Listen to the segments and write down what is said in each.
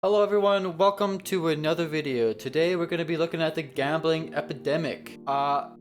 Hello everyone, welcome to another video. Today we're going to be looking at the gambling epidemic.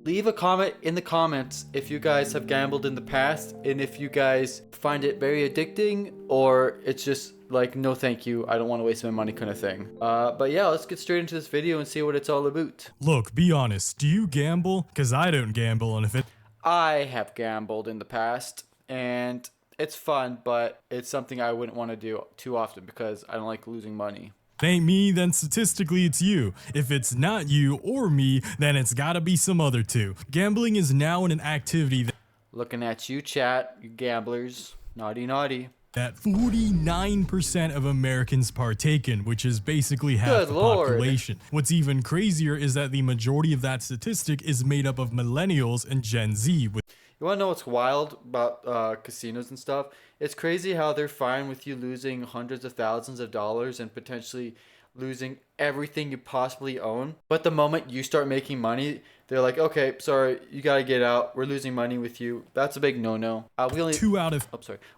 Leave a comment in the comments if you guys have gambled in the past and if you guys find it very addicting or it's just like, no thank you, I don't want to waste my money kind of thing. But yeah, let's get straight into this video and see what it's all about. Look, be honest, do you gamble? Cause I don't gamble, and if it I have gambled in the past and it's fun, but it's something I wouldn't want to do too often because I don't like losing money. ain't me, then statistically it's you. If it's not you or me, then it's gotta be some other two. Gambling is now an activity Looking at you, chat, you gamblers. Naughty, naughty. that 49% of Americans partake in, which is basically half Good the Lord. population. What's even crazier is that the majority of that statistic is made up of millennials and Gen Z, with You want to know what's wild about casinos and stuff? It's crazy how they're fine with you losing hundreds of thousands of dollars and potentially losing everything you possibly own. But the moment you start making money, they're like, okay, sorry, you gotta get out. We're losing money with you. That's a big no-no. two out of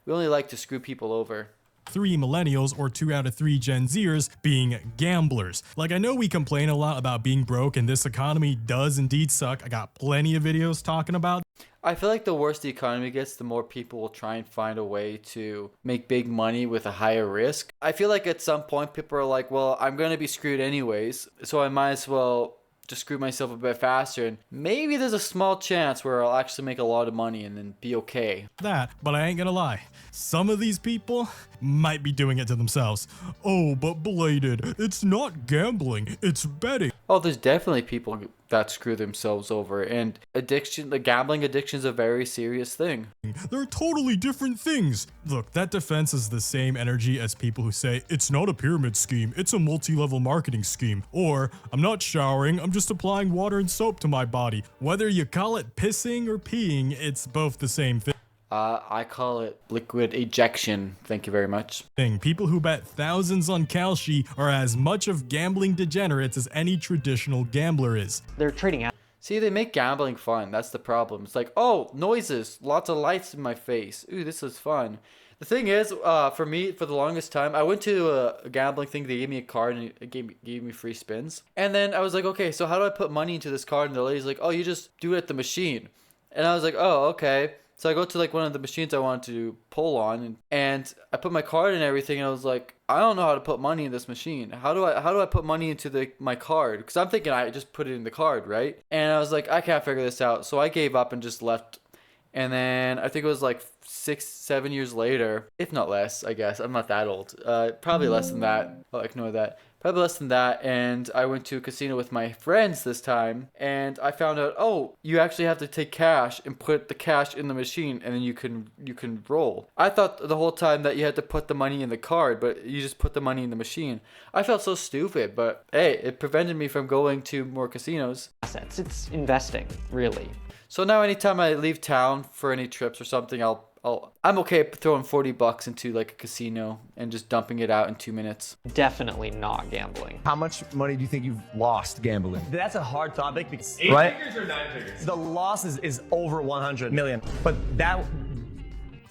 We only like to screw people over. 3 millennials or 2 out of 3 Gen Zers being gamblers. Like, I know we complain a lot about being broke and this economy does indeed suck. I got plenty of videos talking about I feel like the worse the economy gets, the more people will try and find a way to make big money with a higher risk. I feel like at some point people are like, well, I'm going to be screwed anyways, so I might as well just screw myself a bit faster. And maybe there's a small chance where I'll actually make a lot of money and then be okay. that, but I ain't gonna lie. Some of these people might be doing it to themselves. Oh, but Bladed, it's not gambling, it's betting. Oh, there's definitely people that screw themselves over. And the gambling addiction is a very serious thing. They're totally different things. Look, that defense is the same energy as people who say, it's not a pyramid scheme, it's a multi-level marketing scheme. Or, I'm not showering, I'm just applying water and soap to my body. Whether you call it pissing or peeing, it's both the same thing. I call it liquid ejection. Thank you very much. People who bet thousands on Kalshi are as much of gambling degenerates as any traditional gambler is. They're trading out. See, they make gambling fun. That's the problem. It's like, oh, noises, lots of lights in my face. Ooh, this is fun. The thing is, for me, for the longest time, I went to a gambling thing. They gave me a card and it gave me free spins. And then I was like, okay, so how do I put money into this card? And the lady's like, oh, you just do it at the machine. And I was like, oh, okay. So I go to like one of the machines I wanted to pull on, and I put my card and everything, and I was like, I don't know how to put money in this machine. How do I put money into my card? Because I'm thinking I just put it in the card, right? And I was like, I can't figure this out. So I gave up and just left. And then I think it was like 6-7 years later, if not less, I guess. I'm not that old. Probably less than that. I'll ignore that. Probably less than that. And I went to a casino with my friends this time, and I found out, oh, you actually have to take cash and put the cash in the machine, and then you can roll. I thought the whole time that you had to put the money in the card, but you just put the money in the machine. I felt so stupid, but hey, it prevented me from going to more casinos. Assets. It's investing, really. So now anytime I leave town for any trips or something, I'm okay throwing $40 into like a casino and just dumping it out in 2 minutes. Definitely not gambling. How much money do you think you've lost gambling? That's a hard topic because Eight Right. figures or 9 figures? the loss is over 100 million. But that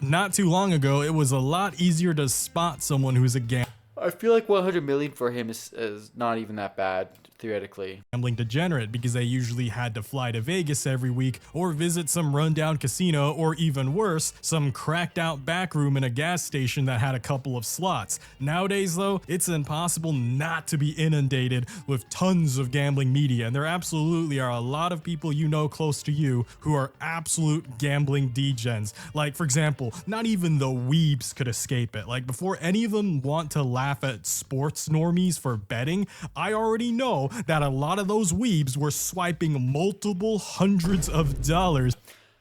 Not too long ago, it was a lot easier to spot someone who's a I feel like 100 million for him is not even that bad, theoretically. gambling degenerate because they usually had to fly to Vegas every week or visit some rundown casino or even worse, some cracked out back room in a gas station that had a couple of slots. Nowadays though, it's impossible not to be inundated with tons of gambling media, and there absolutely are a lot of people you know close to you who are absolute gambling degens. Like, for example, not even the weebs could escape it. Like, before any of them want to laugh at sports normies for betting, I already know that a lot of those weebs were swiping multiple hundreds of dollars.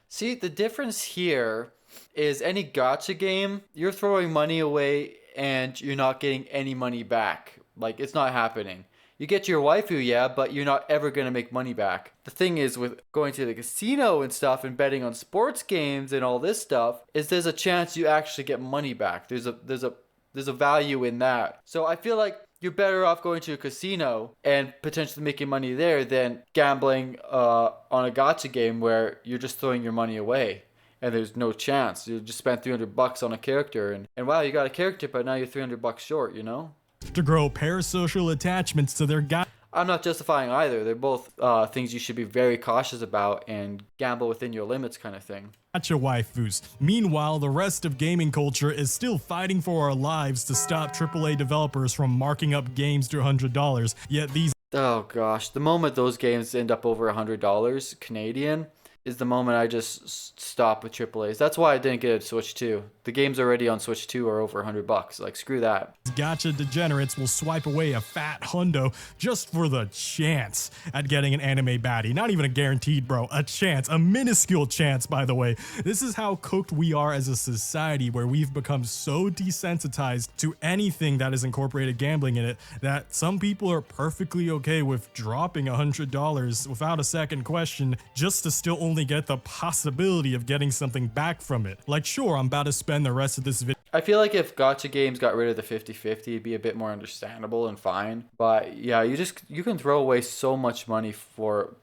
See, the difference here is any gotcha game, you're throwing money away and you're not getting any money back. Like, it's not happening. You get your waifu, yeah, but you're not ever going to make money back. The thing is with going to the casino and stuff and betting on sports games and all this stuff is there's a chance you actually get money back. There's a value in that. So I feel like you're better off going to a casino and potentially making money there than gambling on a gacha game where you're just throwing your money away and there's no chance. You just spent $300 on a character and wow, you got a character, but now you're $300 short, you know? to grow parasocial attachments to their guy. I'm not justifying either. They're both things you should be very cautious about and gamble within your limits kind of thing. Gacha waifus. Meanwhile, the rest of gaming culture is still fighting for our lives to stop AAA developers from marking up games to $100. Yet these Oh gosh, the moment those games end up over $100 Canadian is the moment I just stop with AAAs. That's why I didn't get a Switch 2. The games already on Switch 2 are over $100. Like, screw that. gacha degenerates will swipe away a fat hundo just for the chance at getting an anime baddie. Not even a guaranteed, bro. A chance. A minuscule chance, by the way. This is how cooked we are as a society, where we've become so desensitized to anything that has incorporated gambling in it that some people are perfectly okay with dropping $100 without a second question just to still only get the possibility of getting something back from it. Like, sure, I'm about to spend the rest of this video. I feel like if gacha games got rid of the 50-50, it'd be a bit more understandable and fine. But yeah, you can throw away so much money for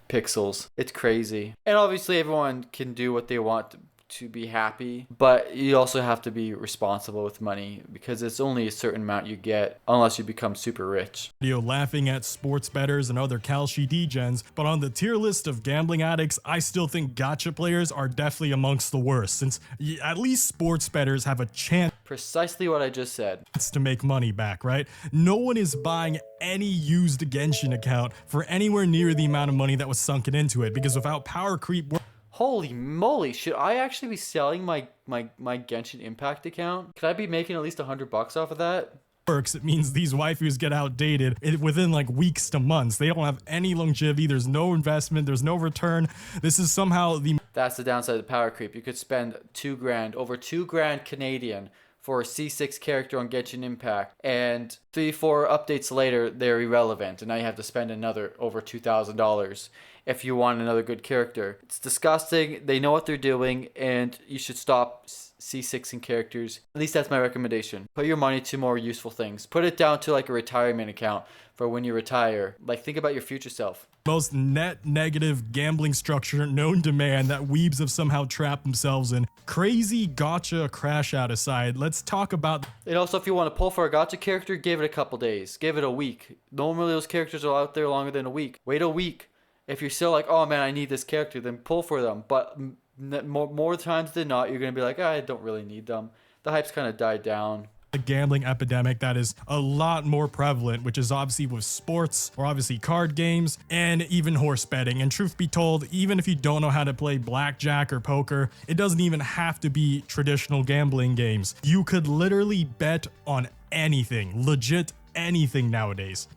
pixels. It's crazy. And obviously everyone can do what they want to be happy, but you also have to be responsible with money because it's only a certain amount you get unless you become super rich. Laughing at sports bettors and other Kalshi degens, but on the tier list of gambling addicts, I still think gacha players are definitely amongst the worst, since at least sports bettors have a chance Precisely what I just said. to make money back, right? No one is buying any used Genshin account for anywhere near the amount of money that was sunken into it, because without power creep, Holy moly, should I actually be selling my Genshin Impact account? Could I be making at least $100 off of that? works, it means these waifus get outdated within like weeks to months. They don't have any longevity. There's no investment. There's no return. This is somehow the That's the downside of power creep. You could spend $2,000, over $2,000 Canadian for a C6 character on Genshin Impact, and 3-4 updates later, they're irrelevant, and now you have to spend another over $2,000 if you want another good character. It's disgusting. They know what they're doing, and you should stop C6ing characters. At least that's my recommendation. Put your money to more useful things. Put it down to like a retirement account for when you retire. Like, think about your future self. most net negative gambling structure known to man that weebs have somehow trapped themselves in. Crazy gacha crash out aside, let's talk about. And also, if you want to pull for a gacha character, give it a couple days. Give it a week. Normally those characters are out there longer than a week. Wait a week. If you're still like, oh man, I need this character, then pull for them. But more times than not, you're going to be like, I don't really need them. The hype's kind of died down. A gambling epidemic that is a lot more prevalent, which is obviously with sports, or obviously card games, and even horse betting. And truth be told, even if you don't know how to play blackjack or poker, it doesn't even have to be traditional gambling games. You could literally bet on anything, legit anything nowadays.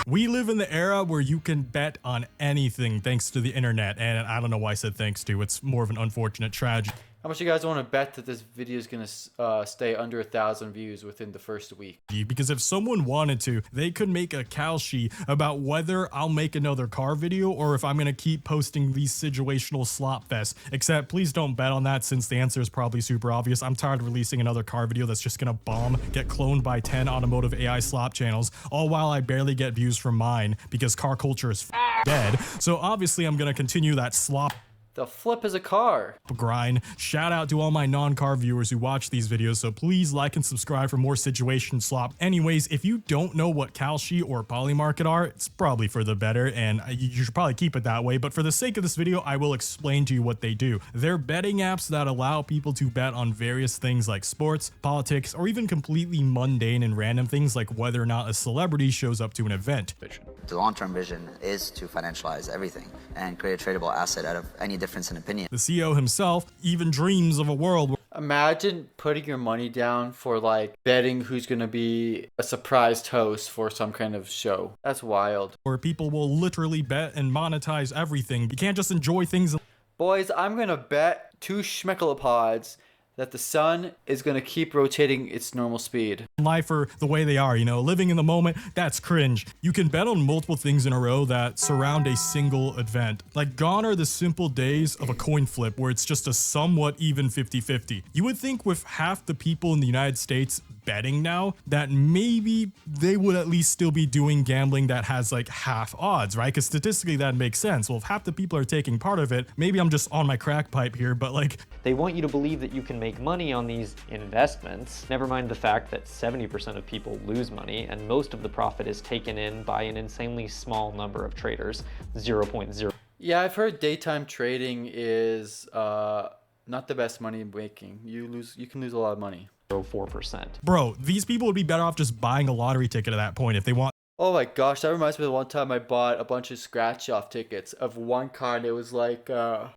We live in the era where you can bet on anything thanks to the internet, and I don't know why I said thanks to. It's more of an unfortunate tragedy. How much you guys want to bet that this video is going to stay under 1,000 views within the first week? Because if someone wanted to, they could make a Kalshi about whether I'll make another car video or if I'm going to keep posting these situational slop fests. Except please don't bet on that, since the answer is probably super obvious. I'm tired of releasing another car video that's just going to bomb, get cloned by 10 automotive AI slop channels, all while I barely get views from mine because car culture is dead. So obviously I'm going to continue that slop The flip is a car. grind. Shout out to all my non-car viewers who watch these videos, so please like and subscribe for more situation slop. Anyways, if you don't know what Kalshi or Polymarket are, it's probably for the better, and you should probably keep it that way, but for the sake of this video, I will explain to you what they do. They're betting apps that allow people to bet on various things like sports, politics, or even completely mundane and random things like whether or not a celebrity shows up to an event. The long-term vision is to financialize everything and create a tradable asset out of any difference in opinion. The CEO himself even dreams of a world Imagine putting your money down for like betting who's going to be a surprised host for some kind of show. That's wild. where people will literally bet and monetize everything. You can't just enjoy things. Boys, I'm going to bet 2 schmecklepods that the sun is going to keep rotating its normal speed. Life are the way they are, you know, living in the moment, that's cringe. You can bet on multiple things in a row that surround a single event. Like, gone are the simple days of a coin flip where it's just a somewhat even 50-50. You would think with half the people in the United States betting now, that maybe they would at least still be doing gambling that has like half odds, right? Because statistically that makes sense. Well, if half the people are taking part of it, maybe I'm just on my crack pipe here, but like They want you to believe that you can make money on these investments, never mind the fact that 70% of people lose money and most of the profit is taken in by an insanely small number of traders, 0.0. Yeah, I've heard daytime trading is not the best money making. You can lose a lot of money. 0.04%. bro, these people would be better off just buying a lottery ticket at that point if they want. Oh my gosh, that reminds me of the one time I bought a bunch of scratch off tickets of one kind. It was like it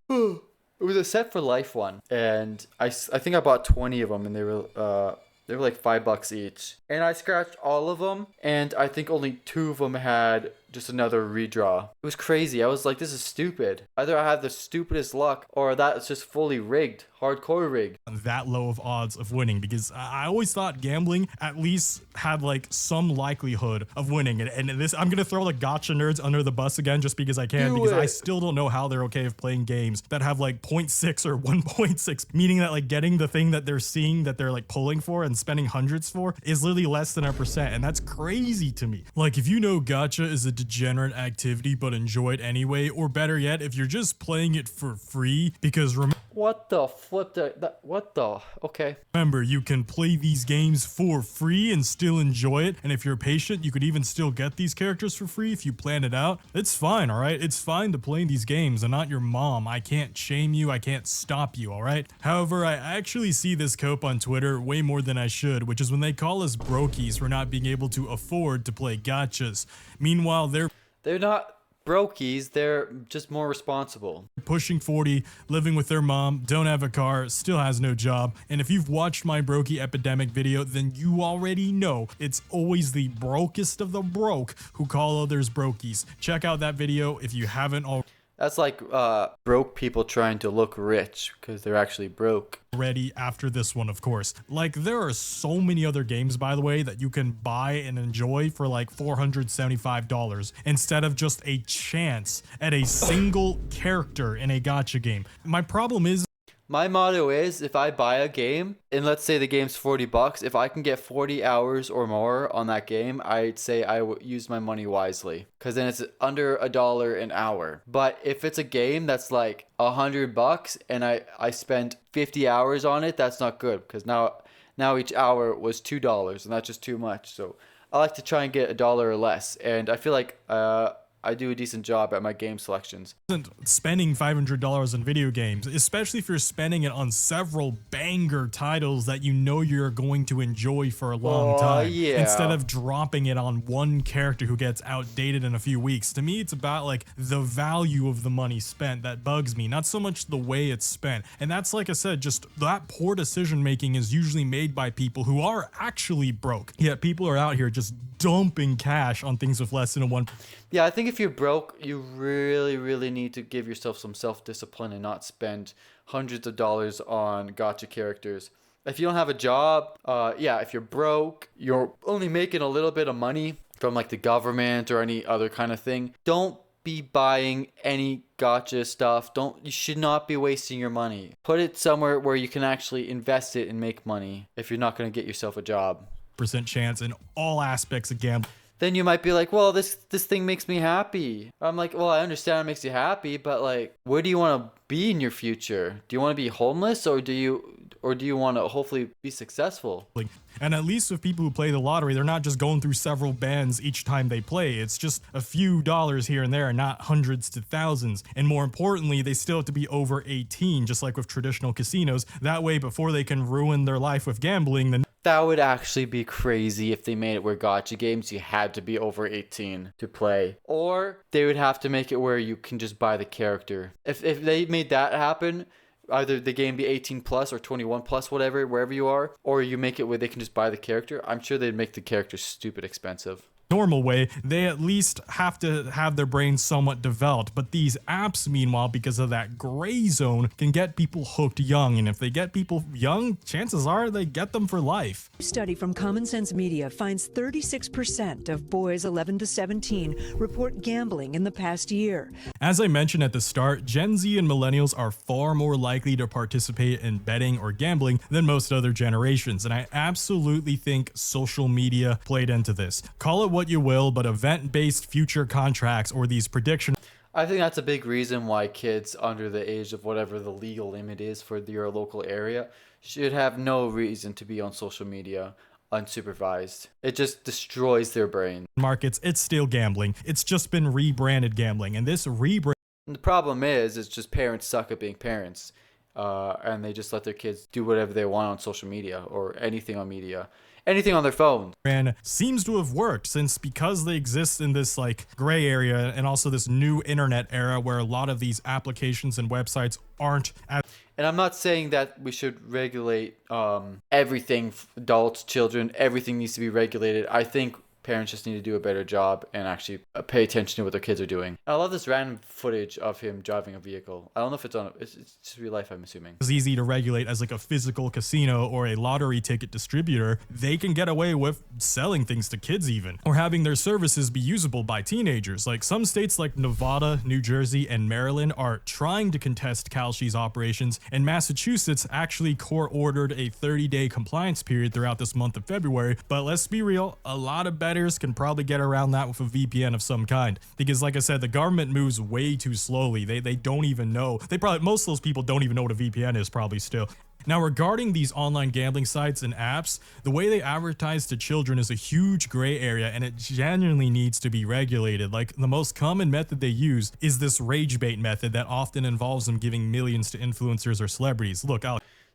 was a set for life one, and I think I bought 20 of them, and they were like $5 each. And I scratched all of them, and I think only 2 of them had just another redraw. It was crazy. I was like, this is stupid. Either I have the stupidest luck, or that's just fully rigged, hardcore rigged. That low of odds of winning, because I always thought gambling at least had like some likelihood of winning. And this, I'm gonna throw the gotcha nerds under the bus again just because I can, because I still don't know how they're okay with playing games that have like 0.6 or 1.6, meaning that like getting the thing that they're seeing that they're like pulling for and spending hundreds for is literally less than 1%, and that's crazy to me. Like, if you know gotcha is a degenerate activity but enjoy it anyway, or better yet, if you're just playing it for free because What the flip? What the? Okay. remember, you can play these games for free and still enjoy it. And if you're patient, you could even still get these characters for free if you plan it out. It's fine, all right? It's fine to play these games. I'm not your mom. I can't shame you. I can't stop you, all right? However, I actually see this cope on Twitter way more than I should, which is when they call us brokies for not being able to afford to play gotchas. Meanwhile, They're not brokies. They're just more responsible. pushing 40, living with their mom, don't have a car, still has no job. And if you've watched my brokey epidemic video, then you already know it's always the brokest of the broke who call others brokies. Check out that video if you haven't That's like broke people trying to look rich because they're actually broke. already after this one, of course. Like, there are so many other games, by the way, that you can buy and enjoy for like $475 instead of just a chance at a single character in a gacha game. My problem is, My motto is, if I buy a game, and let's say the game's $40, if I can get 40 hours or more on that game, I'd say I would use my money wisely, because then it's under $1 an hour. But if it's a game that's like $100 and I spend 50 hours on it, that's not good, because now each hour was $2, and that's just too much. So I like to try and get $1 or less, and I feel like I do a decent job at my game selections. spending $500 on video games, especially if you're spending it on several banger titles that you know you're going to enjoy for a long time, yeah. instead of dropping it on one character who gets outdated in a few weeks. To me, it's about like the value of the money spent that bugs me, not so much the way it's spent. And that's, like I said, just that poor decision making is usually made by people who are actually broke. Yet people are out here just dumping cash on things with less than a one. Yeah, I think if you're broke, you really, really need to give yourself some self-discipline and not spend hundreds of dollars on gacha characters. If you don't have a job, if you're broke, you're only making a little bit of money from like the government or any other kind of thing, don't be buying any gacha stuff. You should not be wasting your money. Put it somewhere where you can actually invest it and make money if you're not going to get yourself a job. Percent chance in all aspects of gambling. Then you might be like, well, this thing makes me happy. I'm like, well, I understand it makes you happy, but like, where do you want to be in your future? Do you want to be homeless, or do you want to hopefully be successful? And at least with people who play the lottery, they're not just going through several bands each time they play. It's just a few dollars here and there, and not hundreds to thousands. And more importantly, they still have to be over 18, just like with traditional casinos. That way, before they can ruin their life with gambling, That would actually be crazy if they made it where gacha games you had to be over 18 to play. Or they would have to make it where you can just buy the character. If they made that happen, either the game be 18 plus or 21 plus, whatever, wherever you are, or you make it where they can just buy the character, I'm sure they'd make the character stupid expensive. normal way, they at least have to have their brains somewhat developed. But these apps, meanwhile, because of that gray zone, can get people hooked young. And if they get people young, chances are they get them for life. A study from Common Sense Media finds 36% of boys 11 to 17 report gambling in the past year. As I mentioned at the start, Gen Z and millennials are far more likely to participate in betting or gambling than most other generations, and I absolutely think social media played into this. Call it what you will, but event-based future contracts or these prediction I think that's a big reason why kids under the age of whatever the legal limit is for your local area should have no reason to be on social media unsupervised. It just destroys their brain. markets, it's still gambling. It's just been rebranded gambling, and this rebrand And the problem is, it's just parents suck at being parents, and they just let their kids do whatever they want on social media or anything on media, anything on their phone. seems to have worked since because they exist in this like gray area and also this new internet era where a lot of these applications and websites aren't as And I'm not saying that we should regulate everything, adults, children, everything needs to be regulated. I think parents just need to do a better job and actually pay attention to what their kids are doing. I love this random footage of him driving a vehicle. I don't know if it's just real life, I'm assuming. easy to regulate as like a physical casino or a lottery ticket distributor. They can get away with selling things to kids even, or having their services be usable by teenagers. Like some states like Nevada, New Jersey, and Maryland are trying to contest Kalshi's operations, and Massachusetts actually court-ordered a 30-day compliance period throughout this month of February. But let's be real, a lot of bettors can probably get around that with a VPN of some kind, because like I said, the government moves way too slowly. They don't even know. Most of those people don't even know what a VPN is probably still. Now, regarding these online gambling sites and apps, the way they advertise to children is a huge gray area, and it genuinely needs to be regulated. Like, the most common method they use is this rage bait method that often involves them giving millions to influencers or celebrities. Look,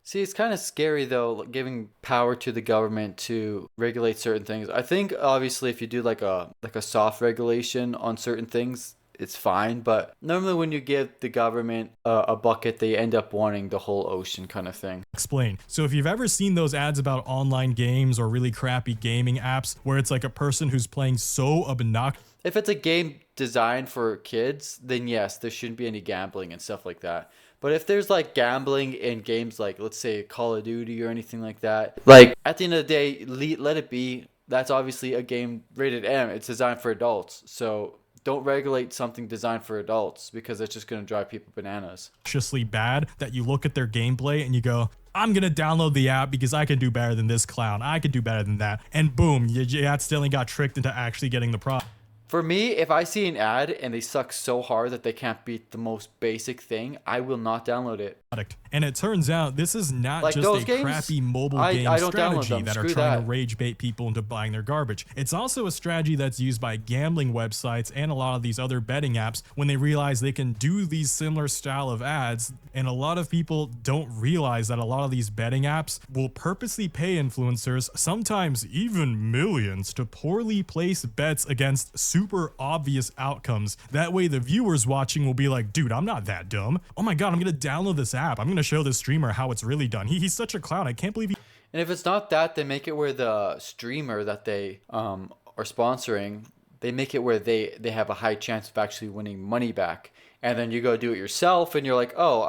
See, it's kind of scary though, giving power to the government to regulate certain things. I think obviously if you do like a soft regulation on certain things, it's fine. But normally when you give the government a bucket, they end up wanting the whole ocean kind of thing. explain. So if you've ever seen those ads about online games or really crappy gaming apps where it's like a person who's playing so obnoxious, If it's a game designed for kids, then yes, there shouldn't be any gambling and stuff like that. But if there's like gambling in games like, let's say, Call of Duty or anything like that, like at the end of the day, let it be. That's obviously a game rated M. It's designed for adults. So don't regulate something designed for adults because it's just going to drive people bananas. bad that you look at their gameplay and you go, I'm gonna download the app because I can do better than this clown. I can do better than that. And boom, you accidentally got tricked into actually getting the product. For me, if I see an ad and they suck so hard that they can't beat the most basic thing, I will not download it. And it turns out this is not Like just those a games, crappy mobile I game don't download strategy them. that are Screw trying that. to rage bait people into buying their garbage. It's also a strategy that's used by gambling websites and a lot of these other betting apps when they realize they can do these similar style of ads. And a lot of people don't realize that a lot of these betting apps will purposely pay influencers, sometimes even millions, to poorly place bets against super obvious outcomes. That way the viewers watching will be like, dude, I'm not that dumb. Oh my God, I'm gonna download this app. I'm gonna show this streamer how it's really done. He's such a clown. I can't believe he. And if it's not that, they make it where the streamer that they are sponsoring, they make it where they have a high chance of actually winning money back. And then you go do it yourself and you're like, oh,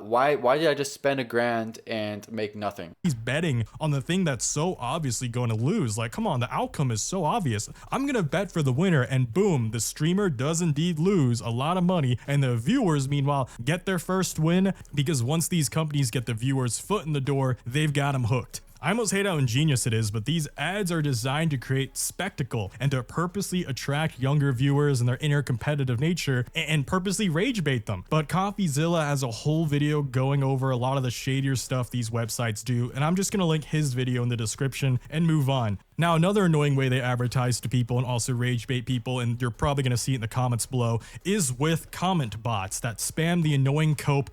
why did I just spend $1,000 and make nothing? He's betting on the thing that's so obviously going to lose. Like, come on, the outcome is so obvious. I'm going to bet for the winner, and boom, the streamer does indeed lose a lot of money. And the viewers, meanwhile, get their first win because once these companies get the viewers' foot in the door, they've got them hooked. I almost hate how ingenious it is, but these ads are designed to create spectacle and to purposely attract younger viewers and their inner competitive nature and purposely rage bait them. But CoffeeZilla has a whole video going over a lot of the shadier stuff these websites do, and I'm just going to link his video in the description and move on. Now, another annoying way they advertise to people and also rage bait people, and you're probably going to see it in the comments below, is with comment bots that spam the annoying cope.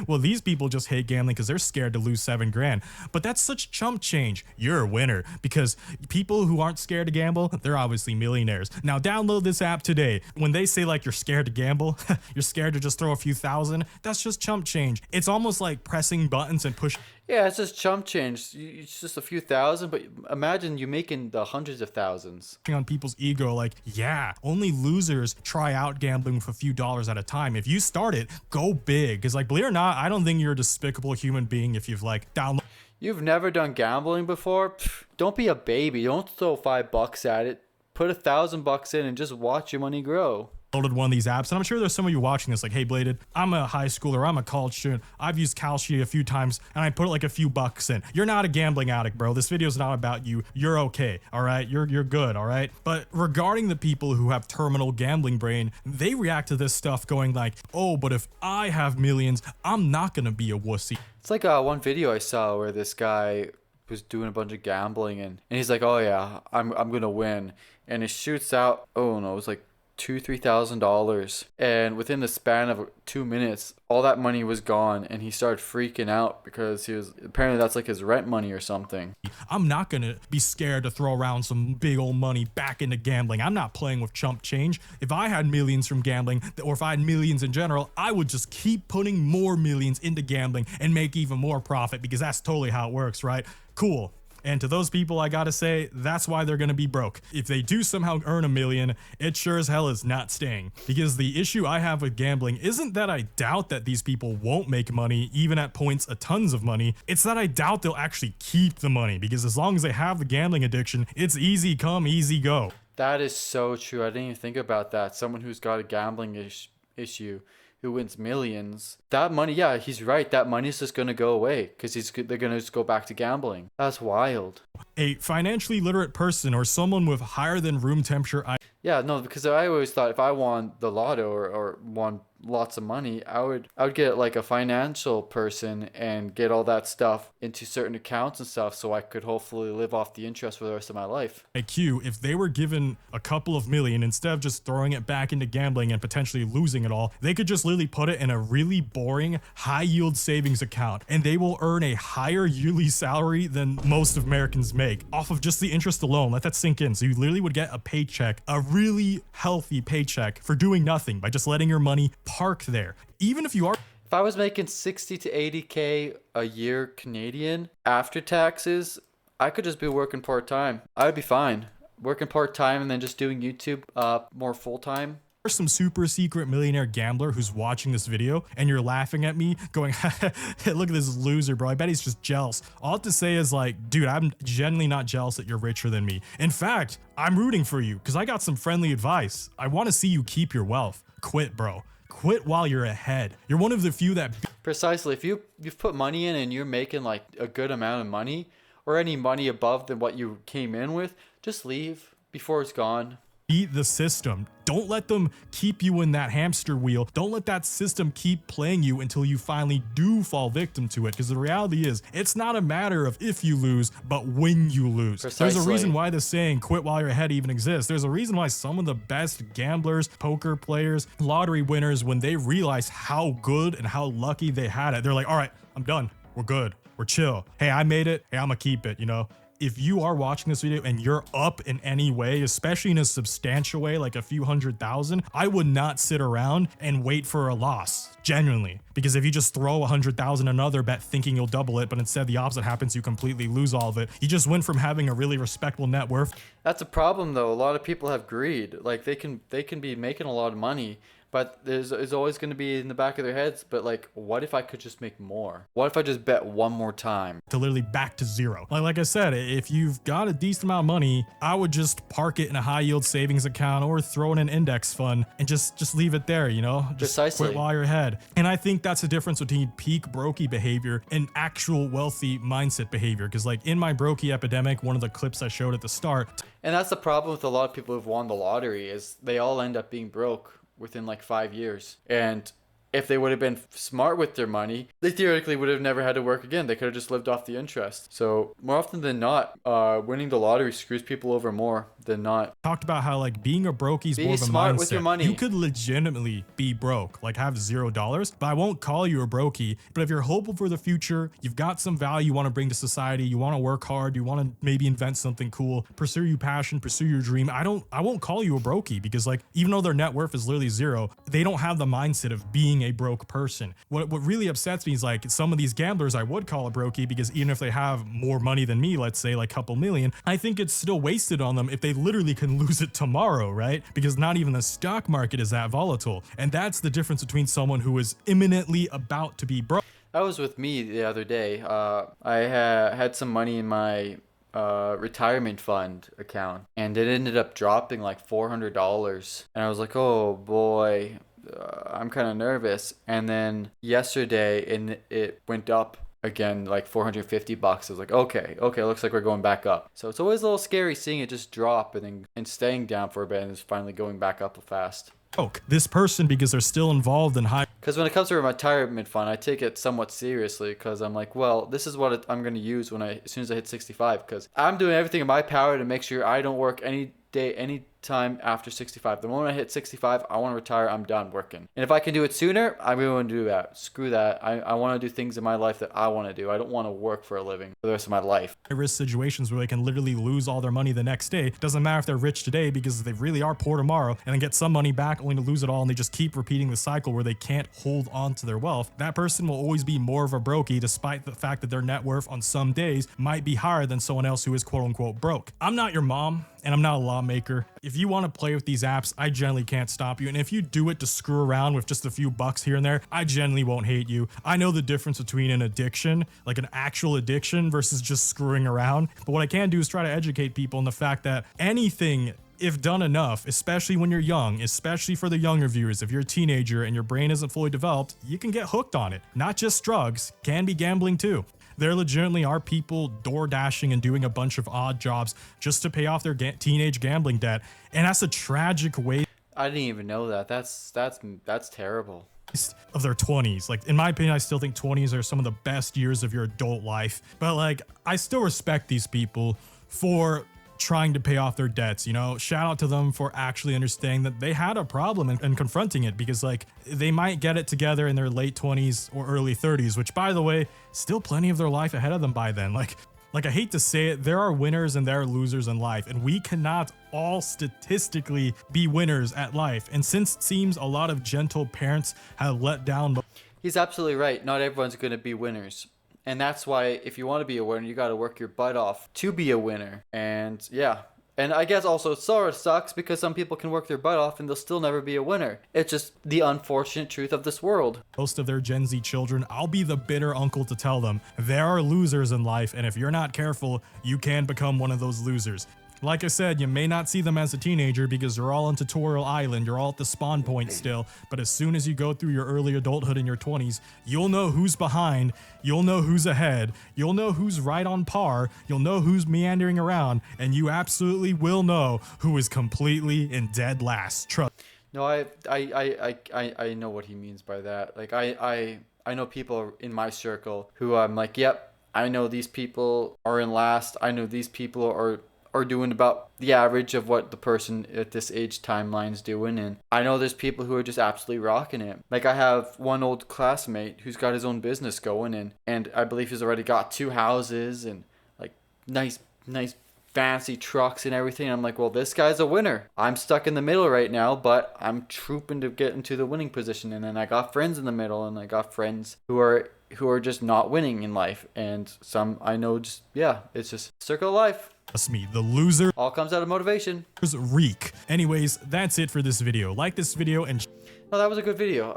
Well, these people just hate gambling because they're scared to lose $7,000. But that's such chump change. You're a winner because people who aren't scared to gamble, they're obviously millionaires. Now, download this app today. When they say like you're scared to gamble, you're scared to just throw a few thousand, that's just chump change. It's almost like pressing buttons and push. Yeah, it's just chump change. It's just a few thousand, but imagine you making the hundreds of thousands. On people's ego, like, yeah, only losers try out gambling with a few dollars at a time. If you start it, go big. Because, like, believe it or not, I don't think you're a despicable human being if you've, like, downloaded You've never done gambling before? Pff, don't be a baby. Don't throw $5 at it. Put $1,000 in and just watch your money grow. one of these apps, and I'm sure there's some of you watching this like, hey Bladed, I'm a high schooler, I'm a college student, I've used Kalshi a few times and I put like a few bucks in. You're not a gambling addict, bro. This video is not about you. You're okay, all right? You're good, all right? But regarding the people who have terminal gambling brain, they react to this stuff going like, oh, but if I have millions, I'm not gonna be a wussy. It's like one video I saw where this guy was doing a bunch of gambling and he's like, oh yeah, I'm gonna win. And it shoots out, oh no, it was like $2,000-$3,000, and within the span of 2 minutes all that money was gone, and he started freaking out because he was apparently that's like his rent money or something. I'm not gonna be scared to throw around some big old money back into gambling. I'm not playing with chump change. If I had millions from gambling, or if I had millions in general, I would just keep putting more millions into gambling and make even more profit, because that's totally how it works, right? Cool. And to those people, I gotta say, that's why they're gonna be broke. If they do somehow earn $1 million, it sure as hell is not staying. Because the issue I have with gambling isn't that I doubt that these people won't make money, even at points a tons of money. It's that I doubt they'll actually keep the money, because as long as they have the gambling addiction, it's easy come, easy go. That is so true. I didn't even think about that. Someone who's got a gambling issue who wins millions, that money, yeah, he's right, that money's just gonna go away because they're gonna just go back to gambling. That's wild. A financially literate person or someone with higher than room temperature Yeah, no, because I always thought if I won the lotto or won lots of money, I would get like a financial person and get all that stuff into certain accounts and stuff so I could hopefully live off the interest for the rest of my life. IQ, if they were given a couple of million, instead of just throwing it back into gambling and potentially losing it all, they could just literally put it in a really boring high yield savings account, and they will earn a higher yearly salary than most Americans make off of just the interest alone. Let that sink in. So you literally would get a paycheck, a really healthy paycheck, for doing nothing by just letting your money park there. Even if you are, if I was making 60 to 80K a year Canadian after taxes, I could just be working part-time. I would be fine working part-time and then just doing YouTube more full-time. some super secret millionaire gambler who's watching this video and you're laughing at me going, hey, look at this loser, bro. I bet he's just jealous. All I have to say is like, dude, I'm genuinely not jealous that you're richer than me. In fact, I'm rooting for you because I got some friendly advice. I want to see you keep your wealth. Quit, bro. Quit while you're ahead. You're one of the few that... Precisely. If you've put money in and you're making like a good amount of money or any money above than what you came in with, just leave before it's gone. Beat the system. Don't let them keep you in that hamster wheel. Don't let that system keep playing you until you finally do fall victim to it. Because the reality is, it's not a matter of if you lose, but when you lose. Precisely. There's a reason why the saying, quit while you're ahead, even exists. There's a reason why some of the best gamblers, poker players, lottery winners, when they realize how good and how lucky they had it, they're like, all right, I'm done. We're good. We're chill. Hey, I made it. Hey, I'm gonna keep it, you know? If you are watching this video and you're up in any way, especially in a substantial way, like a few 100,000, I would not sit around and wait for a loss, genuinely. Because if you just throw 100,000 another bet thinking you'll double it, but instead the opposite happens, you completely lose all of it. You just went from having a really respectable net worth. That's a problem though. A lot of people have greed. Like they can be making a lot of money, but there's always going to be in the back of their heads, but like, what if I could just make more? What if I just bet one more time? To literally back to zero. Like I said, if you've got a decent amount of money, I would just park it in a high yield savings account or throw in an index fund and just leave it there, you know? Just Precisely. quit while you're ahead. And I think that's the difference between peak brokey behavior and actual wealthy mindset behavior. Because like in my brokey epidemic, one of the clips I showed at the start. And that's the problem with a lot of people who've won the lottery is they all end up being broke within like 5 years. And if they would have been smart with their money, they theoretically would have never had to work again. They could have just lived off the interest. So more often than not, winning the lottery screws people over more than not. Talked about how like being a brokey is more of a smart mindset. with your money. You could legitimately be broke, like have $0, but I won't call you a brokey. But if you're hopeful for the future, you've got some value you want to bring to society, you want to work hard, you want to maybe invent something cool, pursue your passion, pursue your dream, I won't call you a brokey because like even though their net worth is literally zero, they don't have the mindset of being being a broke person. What really upsets me is like some of these gamblers I would call a brokey, because even if they have more money than me, let's say like a couple million, I think it's still wasted on them if they literally can lose it tomorrow, right? Because not even the stock market is that volatile. And that's the difference between someone who is imminently about to be broke. That was with me the other day. I had some money in my retirement fund account, and it ended up dropping like $400. And I was like, oh boy, I'm kind of nervous. And then yesterday, it went up again, like $450. I was like, okay, looks like we're going back up. So it's always a little scary seeing it just drop and staying down for a bit and it's finally going back up fast. This person, because they're still involved in high. Because when it comes to a retirement fund, I take it somewhat seriously, because I'm like, well, this is what I'm going to use as soon as I hit 65, because I'm doing everything in my power to make sure I don't work any day, any time after 65. The moment I hit 65, I want to retire. I'm done working. And if I can do it sooner, I'm going to do that. Screw that. I want to do things in my life that I want to do. I don't want to work for a living for the rest of my life. Risk situations where they can literally lose all their money the next day. Doesn't matter if they're rich today, because they really are poor tomorrow, and then get some money back only to lose it all, and they just keep repeating the cycle where they can't hold on to their wealth. That person will always be more of a brokey, despite the fact that their net worth on some days might be higher than someone else who is quote unquote broke. I'm not your mom, and I'm not a lawmaker. If you want to play with these apps, I generally can't stop you. And if you do it to screw around with just a few bucks here and there, I generally won't hate you. I know the difference between an addiction, like an actual addiction, versus just screwing around. But what I can do is try to educate people on the fact that anything, if done enough, especially when you're young, especially for the younger viewers, if you're a teenager and your brain isn't fully developed, you can get hooked on it. Not just drugs, can be gambling too. There legitimately are people door dashing and doing a bunch of odd jobs just to pay off their teenage gambling debt. And that's a tragic way. I didn't even know that. That's terrible. Of their 20s. Like, in my opinion, I still think 20s are some of the best years of your adult life. But like, I still respect these people for trying to pay off their debts, you know. Shout out to them for actually understanding that they had a problem and confronting it, because like they might get it together in their late 20s or early 30s, which by the way, still plenty of their life ahead of them by then. Like I hate to say it, there are winners and there are losers in life, and we cannot all statistically be winners at life. And since it seems a lot of gentle parents have let down. He's absolutely right. Not everyone's going to be winners. And that's why if you want to be a winner, you got to work your butt off to be a winner. And yeah. And I guess also it sort of sucks because some people can work their butt off and they'll still never be a winner. It's just the unfortunate truth of this world. Most of their Gen Z children, I'll be the bitter uncle to tell them there are losers in life, and if you're not careful, you can become one of those losers. Like I said, you may not see them as a teenager because you're all on Tutorial Island, you're all at the spawn point still, but as soon as you go through your early adulthood in your 20s, you'll know who's behind, you'll know who's ahead, you'll know who's right on par, you'll know who's meandering around, and you absolutely will know who is completely in dead last. Trust. No, I know what he means by that. Like I know people in my circle who I'm like, yep, I know these people are in last, I know these people are doing about the average of what the person at this age timeline's doing, and I know there's people who are just absolutely rocking it. Like I have one old classmate who's got his own business going, and I believe he's already got 2 houses and like nice fancy trucks and everything. I'm like, well, this guy's a winner. I'm stuck in the middle right now, but I'm trooping to get into the winning position. And then I got friends in the middle, and I got friends who are just not winning in life, and some I know just, yeah, it's just circle of life. Trust me, the loser All comes out of motivation. reek. Anyways, that's it for this video. Like this video and No, that was a good video.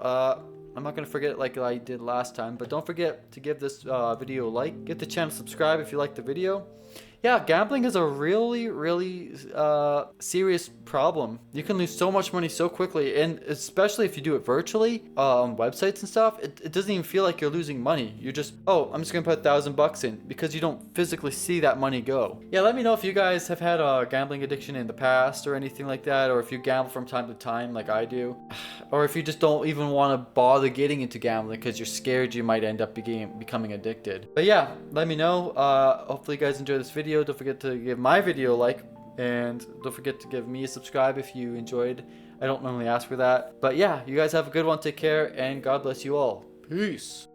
I'm not going to forget it like I did last time, but don't forget to give this video a like. Get the channel subscribe if you like the video. Yeah, gambling is a really serious problem. You can lose so much money so quickly, and especially if you do it virtually on websites and stuff, it doesn't even feel like you're losing money. You're just, oh, I'm just gonna put $1,000 in, because you don't physically see that money go. Yeah, let me know if you guys have had a gambling addiction in the past or anything like that, or if you gamble from time to time like I do, or if you just don't even want to bother getting into gambling because you're scared you might end up becoming addicted. But yeah, let me know. Hopefully you guys enjoyed this video. Don't forget to give my video a like, and don't forget to give me a subscribe if you enjoyed. I don't normally ask for that, but yeah, you guys have a good one. Take care, and God bless you all. Peace.